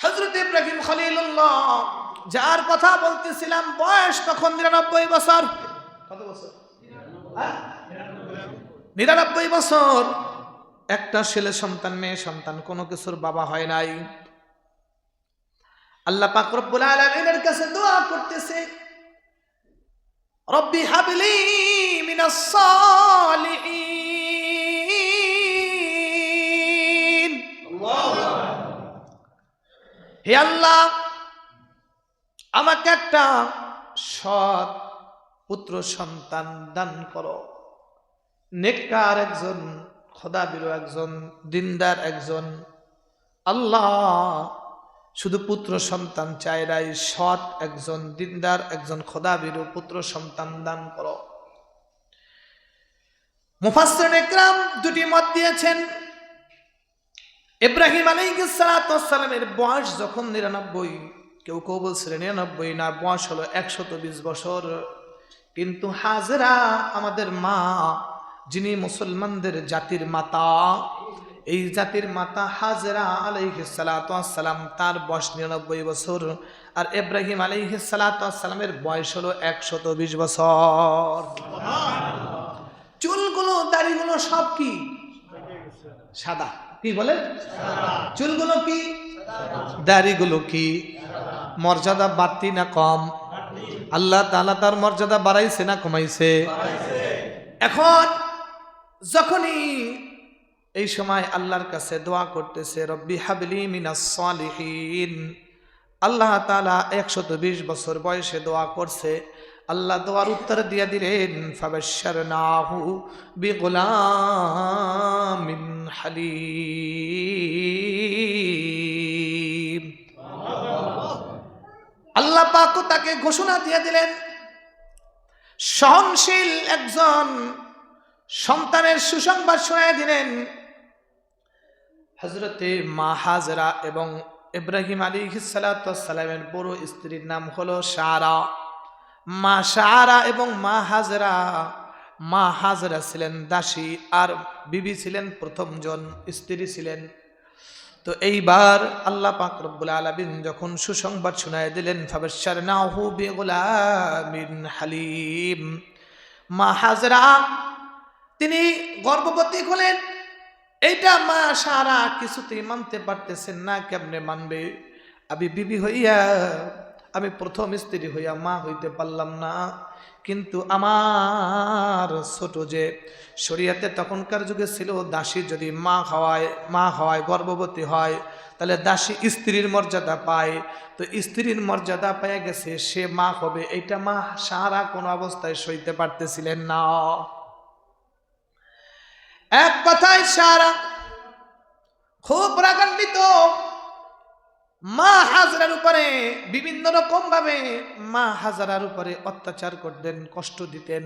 হযরত ইব্রাহিম খলিলুল্লাহ যার কথা বলতেছিলাম বয়স তখন 99 বছর। কত বছর? 99 বছর। একটা ছেলে সন্তান মেয়ে সন্তান কোনো কিছুর বাবা হয় নাই। আল্লাহ পাক রব্বুল আলামিনের কাছে দোয়া করতেছে, রব্বি হাবলি মিনাস সালিহিন। হে আল্লাহ, আমাকে একটা সৎ পুত্র সন্তান দান করো, নেককার একজন, খোদাবিরু একজন, দিনদার একজন। আল্লাহ শুধু পুত্র সন্তান চাই নাই, সৎ একজন, দিনদার একজন, খোদাবিরু পুত্র সন্তান দান করো। মুফাসসিরিন ইকরাম দুটি মত দিয়েছেন। ইব্রাহিম আলাইহিস সালাতু ওয়াস সালামের বয়স যখন 99, কেউ কেউ বলছিলেন 99 না, বয়স হলো 120 বছর। কিন্তু হাজেরা আমাদের মা, যিনি মুসলমানদের জাতির মাতা, এই জাতির মাতা হাজেরা আলাইহিস সালাতু ওয়াস সালাম, তার বয়স 99 বছর। আর ইব্রাহিম আলাইহিস সালাতু ওয়াস সালামের বয়স হলো 120 বছর। চুলগুলো দাড়িগুলো সব কি সাদা? কি বলেন? চুলগুলো কি, দাড়িগুলো কি? মর্যাদা বাড়তি না কম? আল্লাহ তাআলা তার মর্যাদা বাড়াইছে না কমাইছে? এখন যখনই এই সময় আল্লাহর কাছে দোয়া করতেছে, রব্বি হাবলি মিনাস সালিহিন, আল্লাহ তাআলা 120 বছর বয়সে দোয়া করছে। আল্লাহ দোয়ার উত্তর দিয়ে দিলেন, ফাবাশশারনাহু বিগুলামিন হালিম। আল্লাহ পাক তাকে ঘোষণা দিয়ে দিলেন, সহনশীল একজন সন্তানের সুসংবাদ শোনায় দিলেন। হযরতে মা হাজরা এবং ইব্রাহিম আলাইহিস সালাতু ওয়াস সালামের বড় স্ত্রীর নাম হলো সারা। মা সারা এবং মা হাজরা, মা হাজরা ছিলেন দাসী আর বিবি ছিলেন প্রথম জন, স্ত্রী ছিলেন। তো এইবার আল্লাহ পাক রব্বুল আলামিন যখন সুসংবাদ শোনায় দিলেন, ফাবাশশারনাহু বিগুলামিন হালিম, মা হাজরা তিনি গর্ভবতী হলেন। এইটা মা সারা কিছুতেই মানতে পারতেছেন না। কেমনে মানবে? আমি বিবি হইয়া, আমি প্রথম স্ত্রী হইয়া মা হইতে পারলাম না, কিন্তু আমার ছোট যে শরীয়তে তখনকার যুগে ছিল, দাসী যদি মা হওয়ায় গর্ভবতী হয়, তাহলে দাসী স্ত্রীর মর্যাদা পায়। তো স্ত্রীর মর্যাদা পেয়ে গেছে, সে মা হবে, এইটা মা সারা কোনো অবস্থায় সইতে পারতেছিলেন না। এক কথায় সারা খুব রাগান্বিত। মা হাজরার উপরে বিভিন্ন রকম ভাবে মা হাজরার উপরে অত্যাচার করতেন, কষ্ট দিতেন।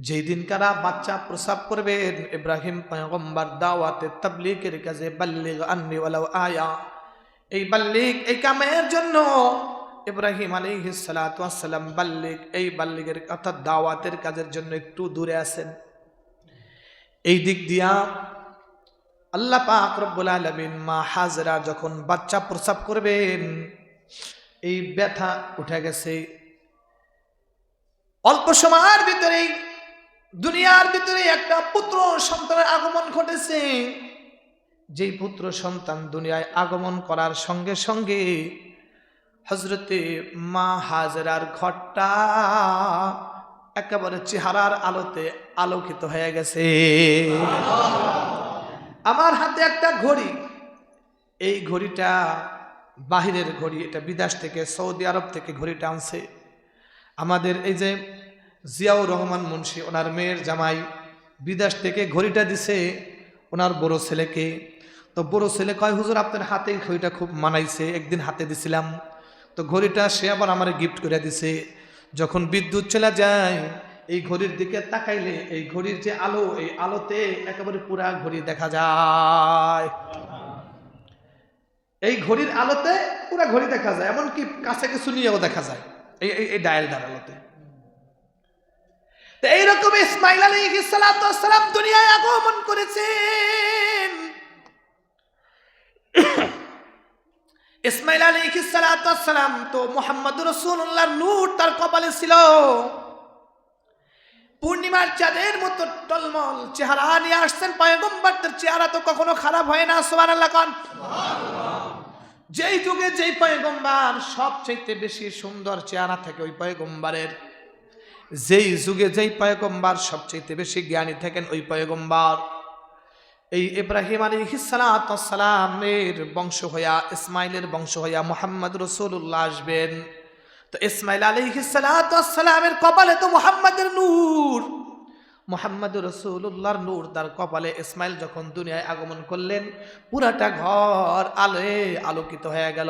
যেই দিন কারা বাচ্চা প্রসব করবেন, ইব্রাহিম পয়গম্বর দাওয়াতে তাবলীগের কাজে বাল্লিগ আন্নি ওয়ালাউ আয়া, এই বাল্লিগ, এই কামের জন্য ইব্রাহিম আলাইহিস সালাতু ওয়াস সালাম বাল্লিগ, এই বাল্লিগের অর্থাৎ দাওয়াতের কাজের জন্য একটু দূরে আছেন। এই দিক দিয়া আল্লাহ পাক রব্বুল আলামিন মা হাজরা যখন বাচ্চা প্রসব করবেন, এই ব্যথা উঠে গেছে। অল্প সময়ের ভিতরেই দুনিয়ার ভিতরে একটা পুত্র সন্তানের আগমন ঘটেছে। যেই পুত্র সন্তান দুনিয়ায় আগমন করার সঙ্গে সঙ্গে হযরতে মা হাজরার ঘরটা একেবারে চেহারার আলোতে আলোকিত হয়ে গেছে। আমার হাতে একটা ঘড়ি, এই ঘড়িটা বাহিরের ঘড়ি, এটা বিদেশ থেকে, সৌদি আরব থেকে ঘড়িটা আনছে। আমাদের এই যে জিয়াউর রহমান মুন্সি, ওনার মেয়ের জামাই বিদেশ থেকে ঘড়িটা দিছে ওনার বড় ছেলেকে। তো বড় ছেলে কয়, হুজুর আপনার হাতে ঘড়িটা খুব মানাইছে, একদিন হাতে দিছিলাম। তো ঘড়িটা সে আবার আমার গিফট করে দিছে। যখন বিদ্যুৎ চলে যায়, এই ঘড়ির দিকে তাকাইলে এই ঘড়ির যে আলো, এই আলোতে একেবারে পুরা ঘড়ি দেখা যায়। এই ঘড়ির আলোতে পুরা ঘড়ি দেখা যায়, এমনকি কাছে কিছু নিয়েও দেখা যায় এই ডায়ালটার আলোতে। তো এইরকম ইসমাইল আলাইহিস সালাতু ওয়াস সালাম দুনিয়ায় আগমন করেছেন। ইসমাইল আলাইহিস সালাতু ওয়াস সালাম তো মুহাম্মদুর রাসূলুল্লাহর নূর তার কপালে ছিল। পূর্ণিমার চাঁদের মতো টলমল চেহারা নিয়ে আসছেন। পয়গম্বরদের চেহারা তো কখনো খারাপ হয় না, সুবহানাল্লাহ কোন। যেই যুগে যেই পয়গম্বর সবচেয়ে বেশি সুন্দর চেহারা থাকে ওই পয়গম্বরের। যেই যুগে যেই পয়গম্বর সবচেয়ে বেশি জ্ঞানী থাকেন ওই পয়গম্বর। এই ইব্রাহিম আলাইহিস সালাতু ওয়াস সালামের বংশ হইয়া, ইসমাইলের বংশ হইয়া মুহাম্মদ রাসূলুল্লাহ আসবেন। তো ইসমাইল আলাইহিস সালাতু ওয়াস সালামের কপালে তো মুহাম্মদের নূর, মুহাম্মদুর রাসূলুল্লাহর নূর তার কপালে। ইসমাইল যখন দুনিয়ায় আগমন করলেন পুরাটা ঘর আলোয় আলোকিত হয়ে গেল।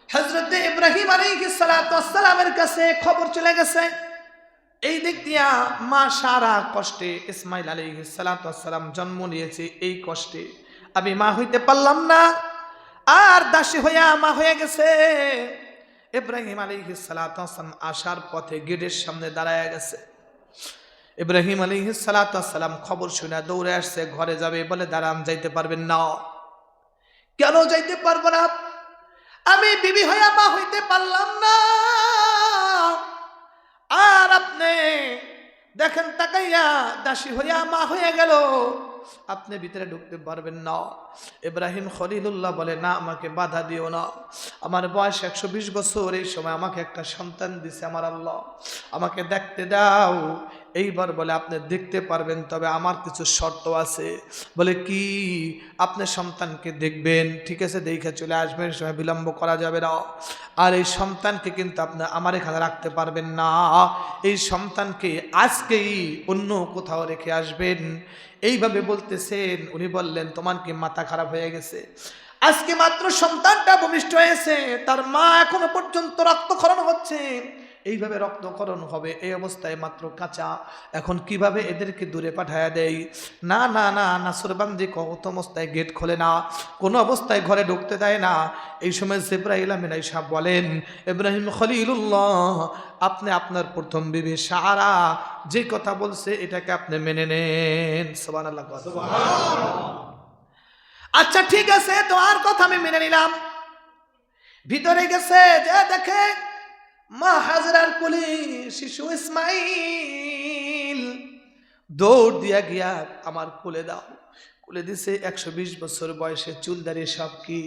হযরত ইব্রাহিম আলাইহিস সালাতু ওয়াস সালামের কাছে খবর চলে গেছে। এই দিক দিয়া মা সারা কষ্টে, ইসমাইল আলাইহিস সালাতু ওয়াস সালাম জন্ম নিয়েছে এই কষ্টে, আমি মা হইতে পারলাম না, আর দাসী হইয়া মা হয়ে গেছে। ইব্রাহিম আলাইহিস সালাতু ওয়াস সালাম আসার পথে গেটের সামনে দাঁড়ায় গেছে। ইব্রাহিম আলাইহিস সালাতু ওয়াস সালাম খবর শুনে দৌড়ে আসছে, ঘরে যাবে বলে দাঁড়ান, যাইতে পারবেন না। কেন যাইতে পারবো না? আমি বিবি হইয়া মা হইতে পারলাম না, আর আপনি দেখেন তাকাইয়া দাসী হইয়া মা হয়ে গেল, আপনি ভিতরে ঢুকতে পারবেন না। ইব্রাহিম খলিলুল্লাহ বলে, না আমাকে বাধা দিও না, আমার বয়স 120 বছর, এই সময় আমাকে একটা সন্তান দিছে আমার আল্লাহ, আমাকে দেখতে দাও। এইবার বলে আপনি দেখতে পারবেন, তবে আমার কিছু শর্ত আছে। বলে কি? আপনি সন্তানকে দেখবেন, ঠিক আছে, দেখে চলে আসবেন, সময় বিলম্ব করা যাবে না। আর এই সন্তানকে কিন্তু আপনি আমার এখানে রাখতে পারবেন না, এই সন্তানকে আজকেই অন্য কোথাও রেখে আসবেন। এইভাবে বলতেছেন। উনি বললেন, তোমার কি মাথা খারাপ হয়ে গেছে? আজকে মাত্র সন্তানটা ভূমিষ্ঠ হয়েছে, তার মা এখনো পর্যন্ত রক্তক্ষরণ হচ্ছে, এইভাবে রক্তক্ষরণ হবে, এই অবস্থায় মাত্র কাঁচা, এখন কিভাবে এদেরকে দূরে পাঠায়া দেয়? না না না, নাসরবান্দি কত অবস্থায় গেট খোলে না, কোনো অবস্থায় ঘরে ঢুকতে দেয় না। এই সময় জিবরাইল আমিন আইসা বলেন, ইব্রাহিম খলিলুল্লাহ, আপনি আপনার প্রথম বিবি সারা যে কথা বলছে এটাকে আপনি মেনে নেন। সুবহানাল্লাহ। আচ্ছা ঠিক আছে, তোমার কথা আমি মেনে নিলাম। ভিতরে গেছে, যে দেখে মা হাজরার কোলে শিশু ইসমাইল, দৌড় দিয়া গিয়া আমার কোলে দাও। কোলে দিছে, 120 বছর বয়সে, চুল দাড়ি সব কি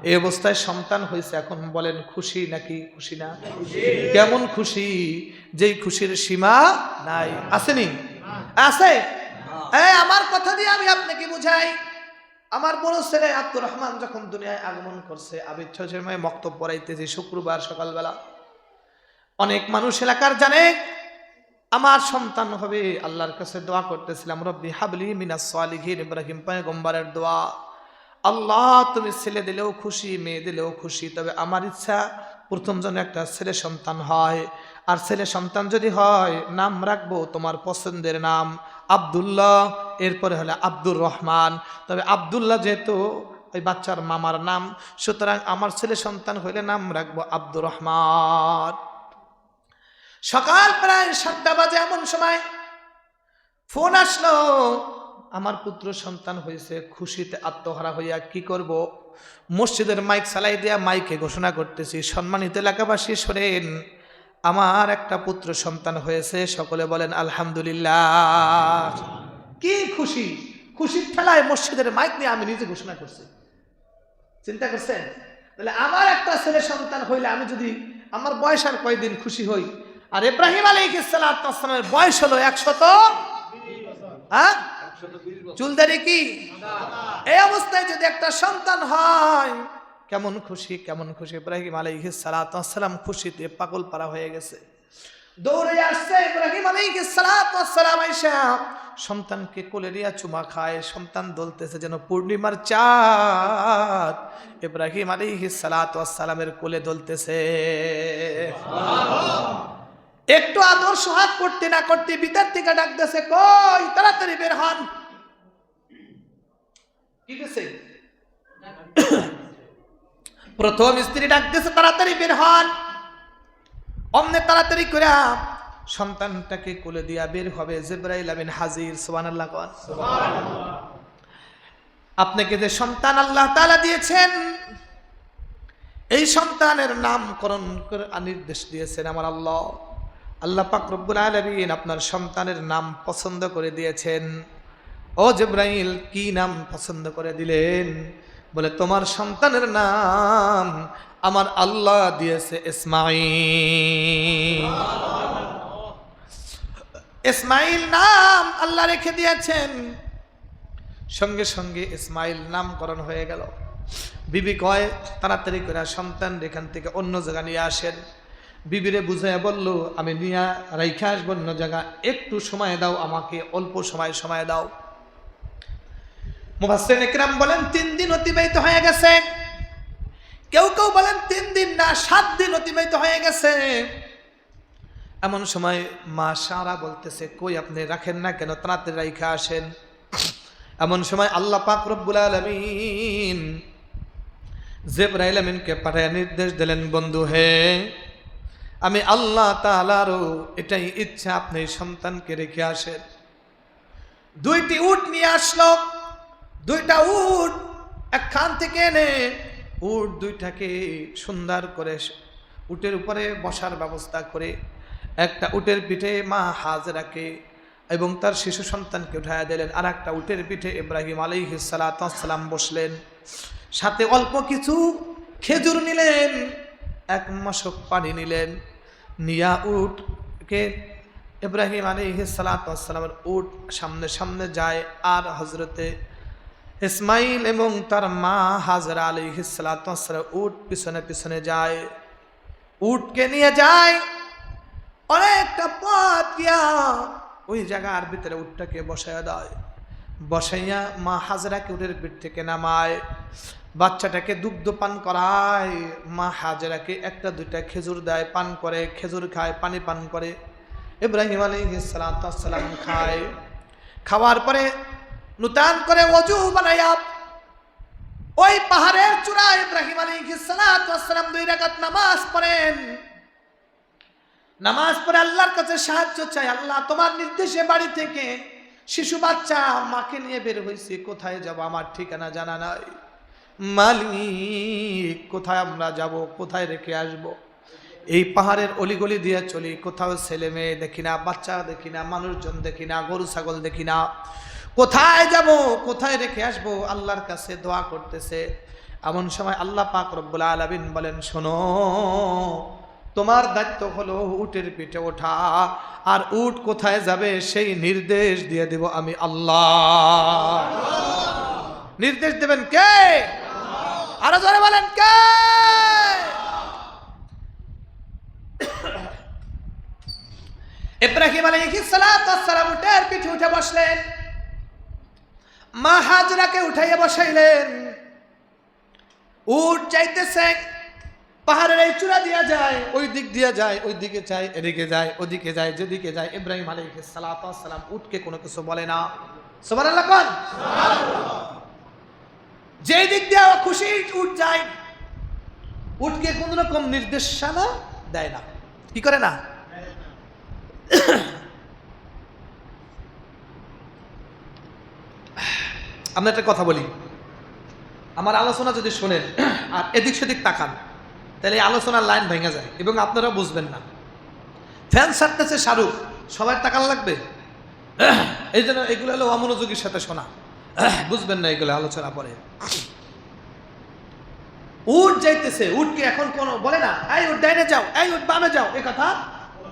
এই অবস্থায় সন্তান হয়েছে। এখন বলেন খুশি নাকি খুশি না? কেমন খুশি? যেই খুশির সীমা নাই, আসেনি? আছে। আমার কথা দিয়ে আমি আপনাকে বুঝাই। আমার বড় ছেলে আব্দুর রহমান যখন দুনিয়ায় আগমন করছে, আমি ছয় বক্তব্য পড়াইতেছি শুক্রবার সকালবেলা। অনেক মানুষ এলাকার জানে আমার সন্তান হবে, আল্লাহর কাছে দোয়া করতেছিলাম, রব্বি হাবলি মিনাস সালিহিন, ইব্রাহিম পয়গম্বরের দোয়া। আল্লাহ তুমি ছেলে দিলেও খুশি, মেয়ে দিলেও খুশি, তবে আমার ইচ্ছা প্রথম যেন একটা ছেলে সন্তান হয়, আর ছেলে সন্তান যদি হয় নাম রাখবো তোমার পছন্দের নাম আব্দুল্লাহ, এরপরে হলে আব্দুর রহমান। তবে আব্দুল্লাহ যেহেতু ওই বাচ্চার মামার নাম, সুতরাং আমার ছেলে সন্তান হইলে নাম রাখবো আব্দুর রহমান। সকাল প্রায় 7টা বাজে এমন সময় ফোন আসলো, আমার পুত্র সন্তান হয়েছে। খুশিতে আত্মহারা হইয়া কি করব, মসজিদের মাইক চালাই দিয়া মাইকে ঘোষণা করতেছি, সম্মানিত এলাকাবাসী শোনেন, আমার একটা পুত্র সন্তান হয়েছে, সকলে বলেন আলহামদুলিল্লাহ। কি খুশি! খুশির ঠেলায় মসজিদের মাইক নিয়ে আমি নিজে ঘোষণা করছি। চিন্তা করছেন? তাহলে আমার একটা ছেলে সন্তান হইলে আমি যদি, আমার বয়স আর কয়দিন, খুশি হই। আর ইব্রাহিম আলাইহিস সালামের বয়স হলো 100 চুলদারি কি, এই অবস্থায় যদি একটা সন্তান হয় কেমন খুশি, কেমন খুশি! ইব্রাহিম আলাইহিস সালাম খুশিতে পাগল পারা হয়ে গেছে, দৌড়ে আসছে। ইব্রাহিম আলাইহিস সালাম আয়েশা সন্তানকে কোলে নিয়ে চুমা খায়, সন্তান দলতেছে যেন পূর্ণিমার চাঁদ, ইব্রাহিম আলাইহিস সালামের কোলে দলতেছে। একটু আদর সোহাগ করতে না করতে ভিতর থেকে ডাকতেছে, কই তাড়াতাড়ি বের হন। কি গেছে? প্রথম স্ত্রী ডাকতেছে, তাড়াতাড়ি বের হন। অমনে তাড়াতাড়ি করে সন্তানটাকে কোলে দিয়া বের হবে। জিবরাইল আমিন হাজির। সুবহানাল্লাহ। আপনাকে যে সন্তান আল্লাহ তাআলা দিয়েছেন, এই সন্তানের নামকরণ করে নির্দেশ দিয়েছেন আমার আল্লাহ। আল্লাহ পাক রব্বুল আলামিন আপনার সন্তানের নাম পছন্দ করে দিয়েছেন। ও জিবরাইল, কি নাম পছন্দ করে দিলেন? বলে, তোমার সন্তানের নাম আমার আল্লাহ দিয়েছে ইসমাঈল। ইসমাঈল নাম আল্লাহ রেখে দিয়েছেন। সঙ্গে সঙ্গে ইসমাঈল নামকরণ হয়ে গেল। বিবি কয়, তাড়াতাড়ি করে সন্তান এখান থেকে অন্য জায়গা নিয়ে আসেন। বিবিরে বুঝাইয়া বলল, আমি নিয়ে রাইখা আসবো অন্য জায়গা, একটু সময় দাও আমাকে, অল্প সময় দাও। মুফাসসিরিন ইকরাম বলেন 3 দিন অতিবাহিত হয়ে গেছে। কেউ কেউ বলেন 3 দিন না, 7 দিন অতিবাহিত হয়ে গেছে। এমন সময় মা সারা বলতেছে, কই আপনি রাখেন না কেন, তাড়াতাড়ি রাইখা আসেন। এমন সময় আল্লাহ পাক রব্বুল আলামিন জিবরাইল আমিনকে পাঠায় নির্দেশ দিলেন, বন্ধু হে, আমি আল্লাহ তাআলারও এটাই ইচ্ছা, আপনি সন্তানকে রেখে আসেন। 2টি উট নিয়ে আসলো। 2টা উট একখান থেকে এনে উট 2টাকে সুন্দর করে উটের উপরে বসার ব্যবস্থা করে একটা উটের পিঠে মা হাজেরাকে এবং তার শিশু সন্তানকে উঠাইয়া দিলেন। আর একটা উটের পিঠে ইব্রাহিম আলাইহিস সালাতু ওয়াস সালাম বসলেন। সাথে অল্প কিছু খেজুর নিলেন, 1 মশক পানি নিলেন। নিয়া উটকে ইব্রাহিম আলাইহিস সালাতু ওয়াস সালামের উট সামনে সামনে যায়, আর হযরতে ইসমাইল এবং তার মা হাজরা আলাইহিস সালাতু ওয়াস সালাম উট পিছনে পিছনে যায়। উটকে নিয়ে যায় অনেকটা পথ গিয়া ওই জায়গার ভিতরে উটটাকে বসাইয়া দেয়। বসাইয়া মা হাজরাকে উটের পিঠ থেকে নামায়, বাচ্চাটাকে দুগ্ধ পান করায়। মা হাজরাকে 1-2টা খেজুর দেয়, পান করে, খেজুর খায়, পানি পান করে। ইব্রাহিম আলাইহিস সালাতু ওয়াস সালাম খায়। খাওয়ার পরে নূতন করে ওযু বানায়া ওই পাহাড়ের চূড়ায় ইব্রাহিম আলাইহিস সালাতু ওয়াস সালাম 2 রাকাত নামাজ পড়েন। নামাজ পড়ে আল্লাহর কাছে সাহায্য চাই, আল্লাহ তোমার নির্দেশে বাড়ি থেকে শিশু বাচ্চা মাকে নিয়ে বের হইছি, কোথায় যাব আমার ঠিকানা জানা নাই। মালিক, কোথায় আমরা যাব, কোথায় রেখে আসব? এই পাহাড়ের অলিগলি দিয়ে চলি, কোথাও ছেলে মেয়ে দেখি না, বাচ্চা দেখি না, মানুষজন দেখি না, গরু ছাগল দেখি না। কোথায় যাব, কোথায় রেখে আসবো? আল্লাহর কাছে দোয়া করতেছে। এমন সময় আল্লাহ পাক রব্বুল আলামিন বলেন, শোনো, তোমার দায়িত্ব হলো উটের পিঠে ওঠা, আর উট কোথায় যাবে সেই নির্দেশ দিয়ে দেব আমি আল্লাহ। নির্দেশ দেবেন কে? আরো জোরে বলেন কে? ইব্রাহিম আলাইহিস সালাতু ওয়াস সালাম উটের পিঠে উঠে বসলেন। মা হাজরাকে উঠাইয়া বসাইলেন। উট যাইতেছে, পাহাড়ের এই চূড়া দিয়া যায়, ওই দিক দিয়া যায়, ওই দিকে যায়, এদিকে যায়, ওদিকে যায়, যেদিকে যায়। ইব্রাহিম আলাইহিস সালাতু ওয়াস সালাম উটকে কোনো কিছু বলে না। সুবহানাল্লাহ কোন? যে দিক দিয়া খুশি উট যায়, উটকে কোন রকম নির্দেশনা দেয় না। কি করে না? আমি একটা কথা বলি, আমার আলোচনা যদি শোনেন আর এদিক সেদিক তাকান, তাহলে আলোচনার লাইন ভেঙে যায় এবং আপনারা বুঝবেন না। ফ্যান ছাড়তেছে শাহরুখ, সবাই তাকান লাগবে। এই জন্য এগুলো হলো অমনোযোগীর সাথে শোনা, বুঝবেন না এগুলো আলোচনা পরে। উট যাইতেছে, উটকে এখন কোন বলে না এই উট ডাইনে যাও, এই উট বামে যাও, এ কথা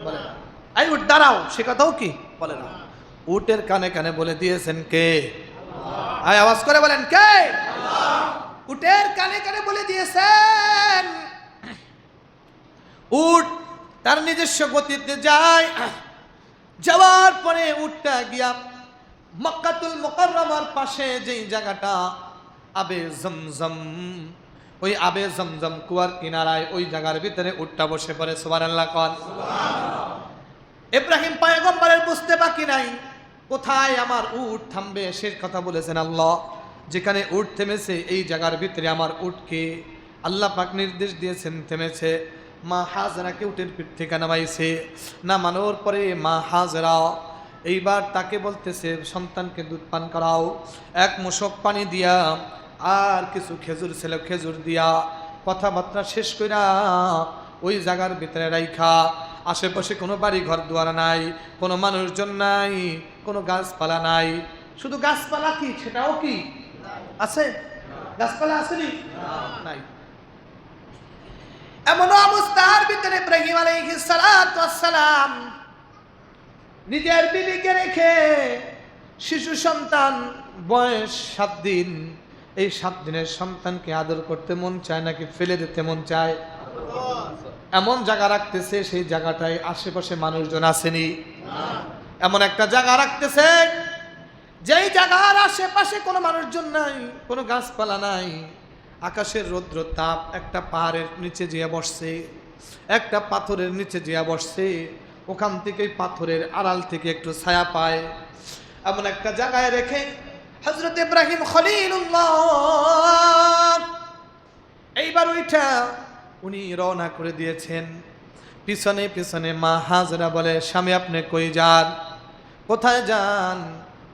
বলে না। এই উট দাঁড়াও, সে কথাও কি বলে না। উটের কানে কানে বলে দিয়েছেন কে? আয় আওয়াজ করে বলেন কে? উটের কানে কানে বলে দিয়েছেন। উট তার নিজস্ব গতিতে যায়। যাওয়ার পরে উটটা গিয়া মক্কাতুল মুকাররমার পাশে যেই জায়গাটা আবে জমজম, ওই আবে জমজম কুয়ার কিনারায় ওই জায়গার ভিতরে উটটা বসে পড়ে। সুবহানাল্লাহ কোন? ইব্রাহিম পয়গম্বরের বুঝতে বাকি নাই কোথায় আমার উট থামবে, সে কথা বলেছেন আল্লাহ। যেখানে উট থেমেছে এই জায়গার ভিতরে আমার উটকে আল্লাহ পাক নির্দেশ দিয়েছেন থেমেছে। মা হাজরাকে উটের পিঠ থেকে নামাইছে। নামানোর পরে মা হাজরা এইবার তাকে বলতেছে সন্তানকে দুধ পান করাও, এক মশক পানি দিয়া আর কিছু খেজুর ছিল খেজুর দিয়া কথাবার্তা শেষ কইরা ওই জায়গার ভিতরে রাইখা, আশেপাশে কোনো বাড়ি ঘর দুয়ার নাই, কোনো মানুষজন নাই, কোনো গাছপালা নাই, শুধু গাছপালা কি সেটাও কি আছে? গাছপালা আসেনি? নাই। এমন অবস্থার ভিতরে ইব্রাহিম আলাইহিস সালাতু ওয়াস সালাম নিজের বিবিকে রেখে, শিশু সন্তান বয়স 7 দিন, এই 7 দিনের সন্তানকে আদর করতে মন চায় নাকি ফেলে দিতে মন চায়? এমন জায়গা রাখতেছে, সেই জায়গাটায় আশেপাশে মানুষজন আসেনি। এমন একটা জায়গা রাখতেছে যেই জায়গার আশেপাশে কোনো মানুষজন নাই, কোনো গাছপালা নাই, আকাশের রৌদ্র তাপ একটা পাহাড়ের নিচে যেয়ে বসছে, একটা পাথরের নিচে যেয়ে বসছে, ওখান থেকে পাথরের আড়াল থেকে একটু ছায়া পায়। এমন একটা জায়গায় রেখে হযরত ইব্রাহিম খলিলুল্লাহ এইবার ওইটা উনি রওনা করে দিয়েছেন। পিছনে পিছনে মা হাজরা বলে, স্বামী আপনি কই যান? কোথায় যান?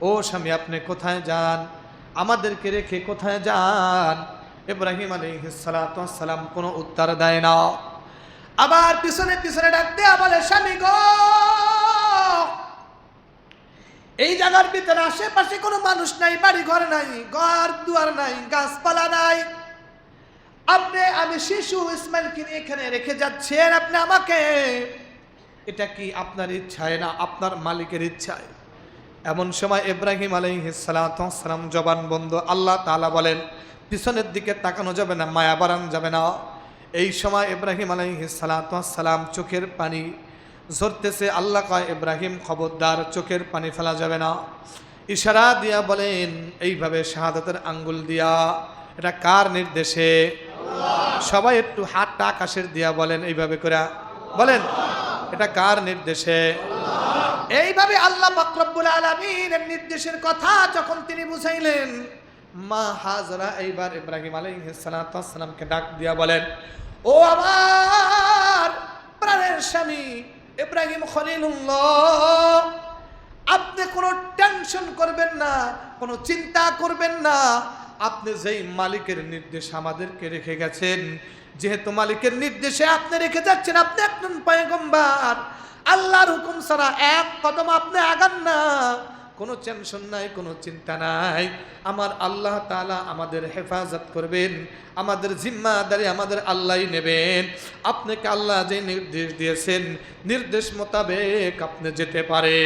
ও স্বামী আপনি কোথায় যান? আমাদেরকে রেখে কোথায় যান? ইব্রাহিম আলাইহিস সালাতু ওয়াস সালাম কোনো উত্তর দেয় না। আবার পিছনে পিছনে ডাক দেয়া বলে, স্বামী গো, এই জায়গার ভিতরে আশেপাশে কোনো মানুষ নাই, বাড়ি ঘর নাই, ঘর দুয়ার নাই, গাছপালা নাই, আপনি আমি শিশু ইসমাইলকে নিয়ে এখানে রেখে যাচ্ছেন, আপনি আমাকে, এটা কি আপনার ইচ্ছায় না আপনার মালিকের ইচ্ছায়? এমন সময় ইব্রাহিম আলাইহিস সালাতু ওয়াস সালাম জবান বন্ধ। আল্লাহ তাআলা বলেন পিছনের দিকে তাকানো যাবে না, মায়া বাড়ানো যাবে না। এই সময় ইব্রাহিম আলাইহিস সালাতু ওয়াস সালাম চোখের পানি ঝরতেছে। আল্লাহ কয়, ইব্রাহিম খবরদার, চোখের পানি ফেলা যাবে না। ইশারা দিয়া বলেন এইভাবে শাহাদাতের আঙ্গুল দিয়া। এটা কার নির্দেশে? সবাই একটু হাতটা আকাশের দিয়া বলেন, এইভাবে করে বলেন, এটা কার নির্দেশে? এইভাবে আল্লাহ পাক রব্বুল আলামিনের নির্দেশের কথা যখন তিনি বুঝাইলেন, মা হাজরা এইবার ইব্রাহিম আলাইহিস সালাতু ওয়াস সালামকে ডাক দিয়া বলেন, ও আমার প্রাণের স্বামী ইব্রাহিম খলিলুল্লাহ, আপনি কোনো টেনশন করবেন না, কোনো চিন্তা করবেন না। আপনি যেই মালিকের নির্দেশ আমাদেরকে রেখে গেছেন, যেহেতু মালিকের নির্দেশে আপনি রেখে যাচ্ছেন, আপনি একজন পয়গম্বর, আল্লাহর হুকুম ছাড়া এক কদম আপনি আগান না। কোনো টেনশন নাই, কোনো চিন্তা নাই। আমার আল্লাহ তাআলা আমাদের হেফাজত করবেন, আমাদের জিম্মাদারি আমাদের আল্লাহই নেবেন। আপনাকে আল্লাহ যে নির্দেশ দিয়েছেন, নির্দেশ মোতাবেক আপনি যেতে পারে।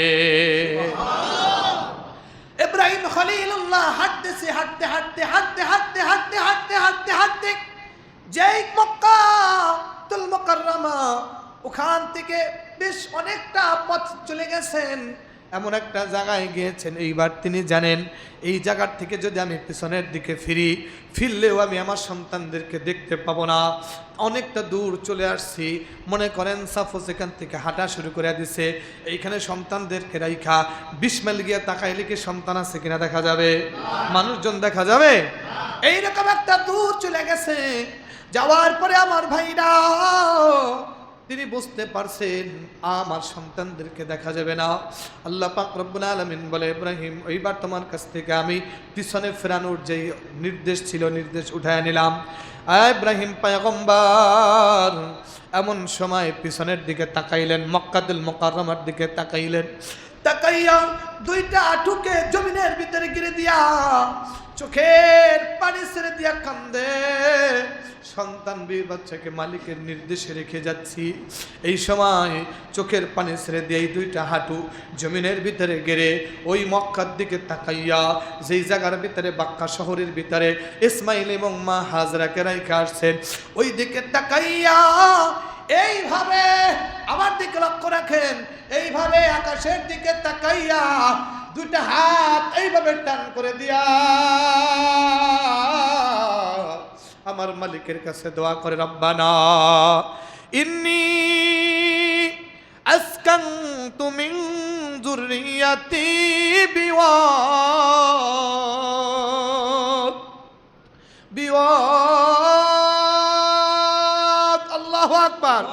ইব্রাহিম খলিলুল্লাহ হাঁটতেছে, হাঁটতে হাঁটতে হাঁটতে হাঁটতে হাঁটতে হাঁটতে হাঁটতে হাঁটতে যেই মক্কাতুল মুকাররমা, ওখান থেকে বেশ অনেকটা পথ চলে গেছেন, এমন একটা জায়গায় গিয়েছেন। এইবার তিনি জানেন এই জায়গার থেকে যদি আমি পিছনের দিকে ফিরলেও আমি আমার সন্তানদেরকে দেখতে পাবো না। অনেকটা দূর চলে আসছি, মনে করেন সাফোজ এখান থেকে হাঁটা শুরু করে দিছে, এইখানে সন্তানদেরকে রাইখা 20 মাইল গিয়ে তাকাইলে কি সন্তান আছে কিনা দেখা যাবে? মানুষজন দেখা যাবে? এইরকম একটা দূর চলে গেছে। যাওয়ার পরে আমার ভাইরা তিনি বুঝতে পারছেন আমার সন্তানদেরকে দেখা যাবে না। আল্লাহ পাক রব্বুল আলামিন বলে, ইব্রাহিম এইবার তোমার কাছ থেকে আমি পিছনে ফেরানোর যে নির্দেশ ছিল, নির্দেশ উঠায় নিলাম। ইব্রাহিম পয়গম্বর এমন সময় পিছনের দিকে তাকাইলেন, মক্কাতুল মুকাররমার দিকে তাকাইলেন। তাকাইয়া দুইটা আঁটুকে জমিনের ভিতরে গিরে দিয়া চোখের পানি ছেড়ে দিয়া কান্দে। সন্তান বিবি বাচ্চাকে মালিকের নির্দেশে রেখে যাচ্ছি, এই সময় চোখের পানি ছেড়ে দিয়ে এই দুইটা হাঁটু জমিনের ভিতরে গেড়ে ওই মক্কার দিকে তাকাইয়া, যেই জায়গার ভিতরে বাক্কা শহরের ভিতরে ইসমাইল এবং মা হাজরাকে রাইখা আসছেন, ওই দিকে তাকাইয়া এইভাবে আমার দিকে লক্ষ্য রাখেন, এইভাবে আকাশের দিকে তাকাইয়া দুইটা হাত এইভাবে টান করে দিয়া আমার মালিকের কাছে দোয়া করে, রব্বানা ইন্নী আসকানতু মিন যুররিয়াতি বিওয়াদ আল্লাহু আকবার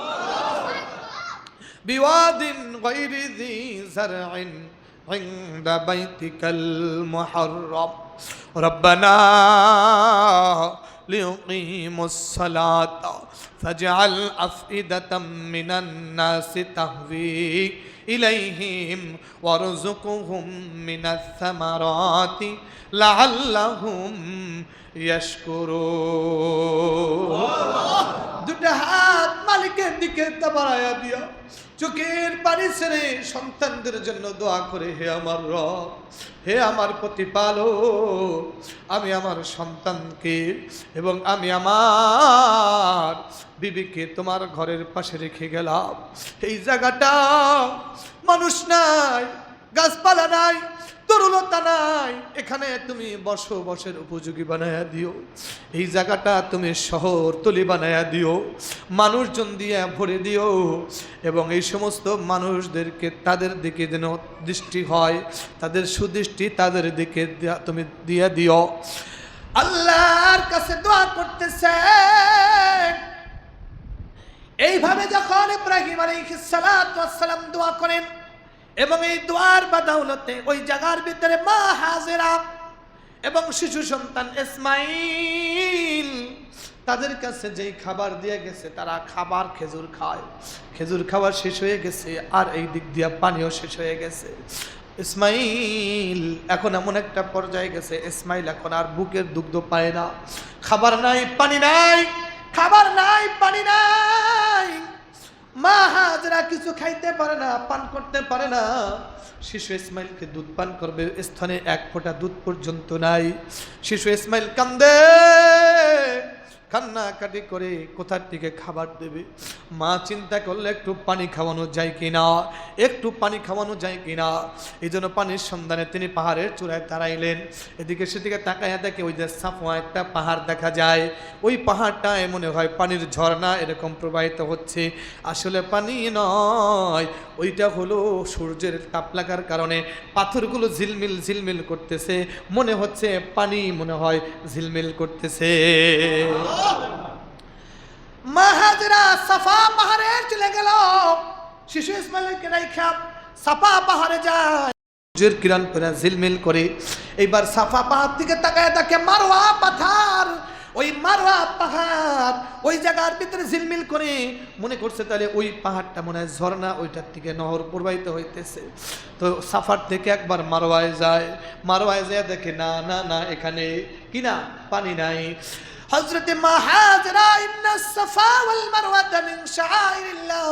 বিওয়াদিন গায়রি যী যারইন عند بيتك المحرم ربنا ليقيموا الصلاة فاجعل أفئدة من الناس تهوي إليهم وارزقهم من الثمرات لعلهم يشكرون দুটো হাত মালিকের দিকে বাড়ায়া দিয়া চোখের পানি ছেড়ে সন্তানদের জন্য দোয়া করে, হে আমার রব, হে আমার প্রতিপালক, আমি আমার সন্তানকে এবং আমি আমার বিবিকে তোমার ঘরের পাশে রেখে গেলাম। এই জায়গাটা মানুষ নাই, গাছপালা নাই, তরুলতা নাই, এখানে তুমি বসবাসের উপযোগী বানায়া দিও। এই জায়গাটা তুমি শহর তলি বানায়া দিও, মানুষজন দিয়ে ভরে দিও, এবং এই সমস্ত মানুষদেরকে তাদের দিকে যেন দৃষ্টি হয়, তাদের সুদৃষ্টি তাদের দিকে তুমি দিয়ে দিও। আল্লাহর কাছে দোয়া করতেছে। এইভাবে যখন ইব্রাহিম আলাইহিস সালাতু ওয়াস সালাম দোয়া করেন এবং এই দোয়ার বাদাউলতে ওই জায়গার ভিতরে মা হাজেরা এবং শিশু সন্তান ইসমাইল তাদের কাছে যেই খাবার দিয়ে গেছে, তারা খাবার খেজুর খায়, খেজুর খাবার শেষ হয়ে গেছে, আর এই দিক দিয়ে পানিও শেষ হয়ে গেছে। ইসমাইল এখন এমন একটা পর্যায়ে গেছে, ইসমাইল এখন আর বুকের দুগ্ধ পায় না, খাবার নাই, পানি নাই, খাবার নাই, পানি নাই। মা হাজরা কিছু খাইতে পারে না, পান করতে পারে না। শিশু ইসমাইলকে দুধ পান করবে, স্থানে এক ফোঁটা দুধ পর্যন্ত নাই। শিশু ইসমাইল কান্দে, কান্নাকাটি করে কোথার থেকে খাবার দেবে। মা চিন্তা করলে একটু পানি খাওয়ানো যায় কিনা, একটু পানি খাওয়ানো যায় কিনা। এই জন্য পানির সন্ধানে তিনি পাহাড়ের চূড়ায় দাঁড়াইলেন। এদিকে সেদিকে তাকাইয়া দেখে ওই যে সাফওয়া একটা পাহাড় দেখা যায়। ওই পাহাড়টায় মনে হয় পানির ঝর্ণা এরকম প্রবাহিত হচ্ছে। আসলে পানি নয়, ওইটা হলো সূর্যের তাপ লাগার কারণে পাথরগুলো ঝিলমিল ঝিলমিল করতেছে, মনে হচ্ছে পানি মনে হয় ঝিলমিল করতেছে। মা হাজরা সাফা পাহাড়ে চলে গেল, শিশু ইসমাইলকে রাইখা সাফা পাহাড়ে যায়, সূর্যের কিরণ করে ঝিলমিল করে। এইবার সাফা পাহাড় থেকে তাকায় দেখে মারওয়া পাথর, ওই মারওয়া পাহাড় ওই জায়গার ভিতরে ঝিলমিল করে, মনে করছে তাহলে ওই পাহাড়টা মনে হয় ঝর্ণা, ওইটার থেকে নহর প্রবাহিত হইতেছে। তো সাফার থেকে একবার মারওয়ায় যায়, মারওয়ায় যায় দেখে না না না, এখানে কিনা পানি নাই। হযরতে মা হাজরা ইন্নাস সাফা ওয়াল মারওয়াতা মিন শাআইরিল্লাহ,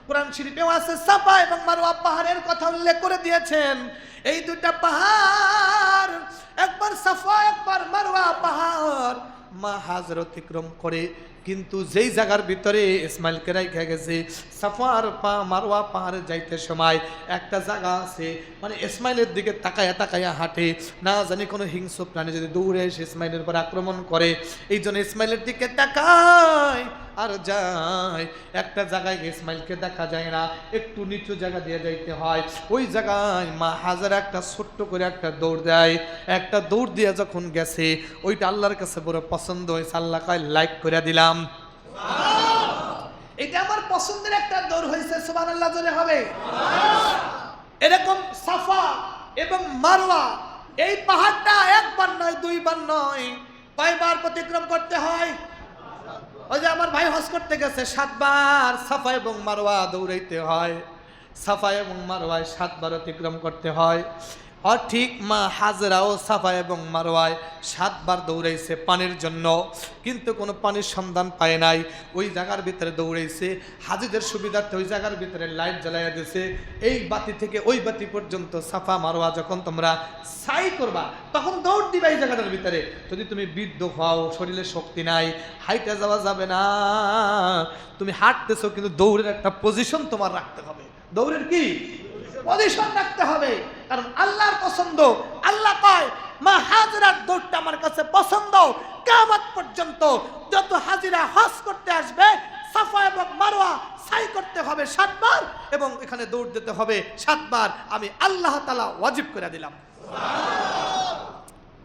কুরআন শরীফে আছে সাফা এবং মারওয়া পাহাড়ের কথা উল্লেখ করে দিয়েছেন। এই দুটা পাহাড়, একবার সাফা একবার মারওয়া পাহাড়, মা হাজরা অতিক্রম করে। কিন্তু যেই জায়গার ভিতরে ইসমাইলকে রাইখা গেছে, সাফা আর মারওয়া পাহাড়ে যাইতে সময় একটা জায়গা আছে, মানে ইসমাইলের দিকে তাকায়া তাকায়া হাঁটে, না জানি কোনো হিংস্র প্রাণী যদি দৌড়ে এসে ইসমাইলের উপর আক্রমণ করে, এই জন্য ইসমাইলের দিকে তাকায় আর যায়। একটা জায়গায় ইসমাইলকে দেখা যায় না, একটু নিচু জায়গা দিয়ে যাইতে হয়। ওই জায়গায় মা হাজারা একটা ছোট্ট করে একটা দৌড় দেয়। একটা দৌড় দিয়ে যখন গেছে, ওইটা আল্লাহর কাছে বড় পছন্দ হয়েছে। আল্লাহ কয় লাইক করে দিলাম, এটা আমার পছন্দের একটা দৌড় হয়েছে, সুবহানাল্লাহ জোরে হবে। এরকম সাফা এবং মারওয়া এই পাহাড়টা একবার নয়, দুইবার নয়, কয়বার অতিক্রম করতে হয়? ওই যে আমার ভাই হজ করতে গেছে, 7 বার সাফা এবং মারওয়া দৌড়াইতে হয়, সাফা এবং মারওয়ায় 7 বার অতিক্রম করতে হয়। আর ঠিক মা হাজরাও সাফা এবং মারওয়ায় 7 বার দৌড়াইছে পানির জন্য, কিন্তু কোনো পানির সন্ধান পায় নাই। ওই জায়গার ভিতরে দৌড়াইছে, হাজিদের সুবিধার্থে ওই জায়গার ভিতরে লাইট জ্বালাইয়া দিয়েছে। এই বাতি থেকে ওই বাতি পর্যন্ত সাফা মারওয়া যখন তোমরা সাই করবা, তখন দৌড় দিবা এই জায়গাটার ভিতরে। যদি তুমি বৃদ্ধ হও, শরীরে শক্তি নাই, হাইটে যাওয়া যাবে না, তুমি হাঁটতেছো, কিন্তু দৌড়ের একটা পজিশন তোমার রাখতে হবে। দৌড়ের কি পজিশন রাখতে হবে, কারণ আল্লাহর পছন্দ। আল্লাহ পায় মা হাজরার দৌড়টা আমার কাছে পছন্দ। কিয়ামত পর্যন্ত যত হাজিরা হজ করতে আসবে, সাফা এবং মারওয়া সাই করতে হবে 7 বার, এবং এখানে দৌড় দিতে হবে 7 বার। আমি আল্লাহ তাআলা ওয়াজিব করে দিলাম।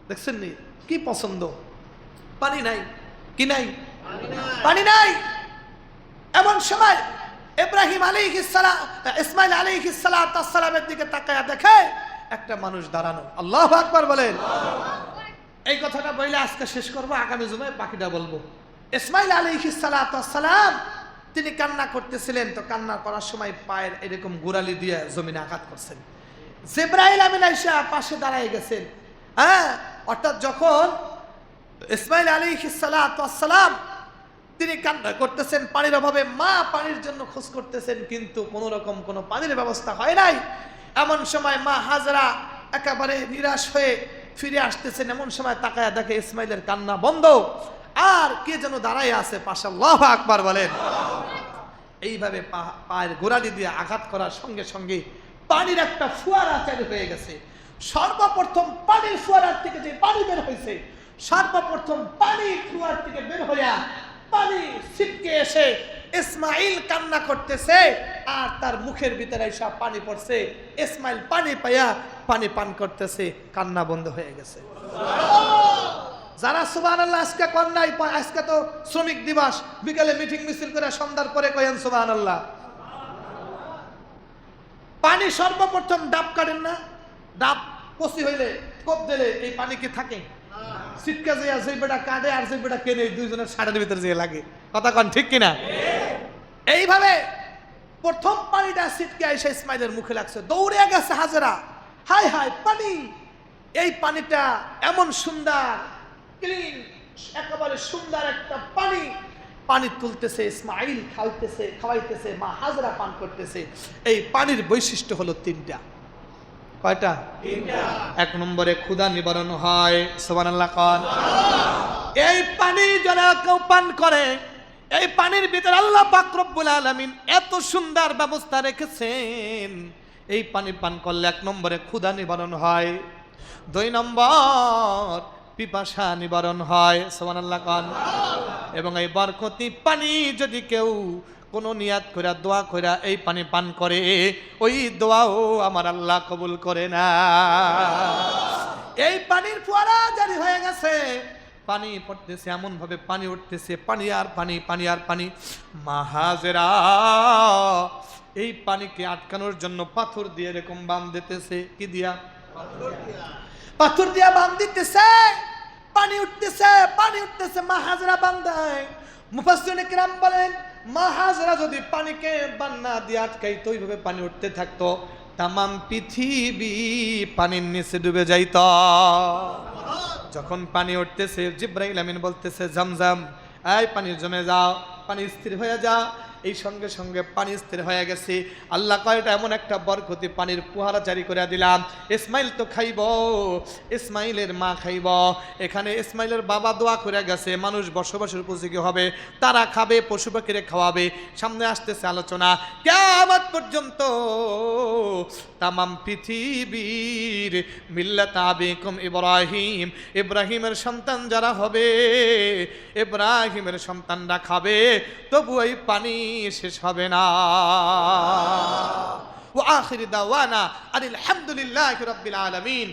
দেখছেন নি কি পছন্দ? পানি নাই, কি নাই? পানি নাই। এমন সময় ইব্রাহিম আলাইহিস সালাম ইসমাইল আলাইহিস সালামের দিকে তাকায়া দেখে একটা মানুষ দাঁড়ানো। আল্লাহু আকবার বলেন। এই কথাটা বলে আজকে শেষ করব, আগামী জুমায় বাকিটা বলবো। ইসমাইল আলাইহিস সালাম তিনি কান্না করতেছিলেন, তো কান্না করার সময় পায়ের এরকম গোড়ালি দিয়ে জমিনে আঘাত করছেন। জিবরাইল আমিন আয়েশা পাশে দাঁড়ায় গেছেন। হ্যাঁ, অর্থাৎ যখন ইসমাইল আলাইহিস সালাম তিনি কান্না করতেছেন পানির অভাবে, মা পানির জন্য খোঁজ করতেছেন, কিন্তু কোনো রকম কোনো পানির ব্যবস্থা হয় নাই। এমন সময় মা হাজরা একেবারে নিরাশ হয়ে ফিরে আসতেছেন। এমন সময় তাকায়া দেখে ইসমাইলের কান্না বন্ধ, আর কে যেন দাঁড়ায় আছে পাশে। আল্লাহু আকবার বলেন। এইভাবে পায়ের গোড়ালি দিয়ে আঘাত করার সঙ্গে সঙ্গে পানির একটা ফোয়ারা চালু হয়ে গেছে। সর্বপ্রথম পানির ফোয়ারার থেকে যে পানি বের হয়েছে, সর্বপ্রথম পানির ফোয়ারা থেকে বের হইয়া পানি ছিটকে এসে ইসমাইল কান্না করতেছে, আর তার মুখের ভিতরে এসে পানি পড়ছে। ইসমাইল পানি পাইয়া পানি পান করতেছে, কান্না বন্ধ হয়ে গেছে। যারা সুবহানাল্লাহ আজকে কোন নাই, আজকে তো শ্রমিক দিবস, বিকালে মিটিং মিছিল করে সন্ধ্যার পরে কয়েন সুবহানাল্লাহ। পানি সর্বপ্রথম ডাব কাটেন না, ডাব কচি হইলে কোপ দিলে এই পানি কি থাকে? সিটকা যে আছে বেটা কাটে আর যে বেটা কেনে, দুইজনের শাড়ির ভিতরে যে লাগে। কথা কন ঠিক কিনা? এইভাবে প্রথম পানিটা সিটকে এসে ইসমাইলের মুখে লাগছে। দৌড়ে গেছে হাজরা, হায় হায় পানি! এই পানিটা এমন সুন্দর, ক্লিন, একেবারে সুন্দর একটা পানি। পানি তুলতেছে ইসমাইল, খাওয়াইতেছে, মা হাজরা পান করতেছে। এই পানির বৈশিষ্ট্য হলো তিনটা। কয়টা? তিনটা। এক নম্বরে ক্ষুধা নিবারণ হয়। সুবহানাল্লাহ কোন। এই পানি যারা কেউ পান করে, এই পানির ভিতরে আল্লাহ পাক রব্বুল আলামিন এত সুন্দর ব্যবস্থা রেখেছেন। এই পানি পান করলে এক নম্বরে ক্ষুধা নিবারণ হয়, দুই নম্বর পিপাসা নিবারণ হয়। সুবহানাল্লাহ কোন। এবং এই বরকতি পানি যদি কেউ কোনো নিয়াত কইরা দোয়া কইরা এই পানি পান করে, ওই দোয়াও আমার আল্লাহ কবুল করে না। এই পানির ফোয়ারা জারি হয়ে গেছে, পানি পড়তেছে, এমন ভাবে পানি উঠতেছে, পানি আর পানি, পানি আর পানি। মা হাজেরা এই পানিকে আটকানোর জন্য পাথর দিয়ে এরকম বাঁধ দিতেছে। কি দিয়া? পাথর দিয়া বাঁধ দিতেছে। পানি উঠতেছে, পানি উঠতেছে, মা হাজরা বান্ধায়। মুফাসসিরিনে কিরাম বলেন, মা হাজরা যদি পানিকে বান্না দিয়ে আটকাইতো, ওইভাবে পানি উঠতে থাকতো, তামাম পৃথিবী পানির নিচে ডুবে যাইত। যখন পানি উঠতেছে, জিবরাইল আমিন বলতেছে জামজাম, এই পানি জমে যাও, পানি স্থির হয়ে যাও। এই সঙ্গে সঙ্গে পানি স্থির হয়ে গেছে। আল্লাহ কয় এটা এমন একটা বরকতি পানির ফুহারা জারি করে দিলাম। ইসমাইল তো খাইব, ইসমাইলের মা খাইব। এখানে ইসমাইলের বাবা দোয়া করে গেছে, মানুষ বসবাসের উপযোগী হবে, তারা খাবে, পশু পাখিরে খাওয়াবে। সামনে আসতেছে আলোচনা, কিয়ামত পর্যন্ত তামাম পৃথিবীর মিল্লাত আবিকুম ইব্রাহিম, ইব্রাহিমের সন্তান যারা হবে, ইব্রাহিমের সন্তানরা খাবে, তবু এই পানি শেষ হবে না। ওয়া আখির দাওয়ানা আলহামদুলিল্লাহি রাব্বিল আলামিন।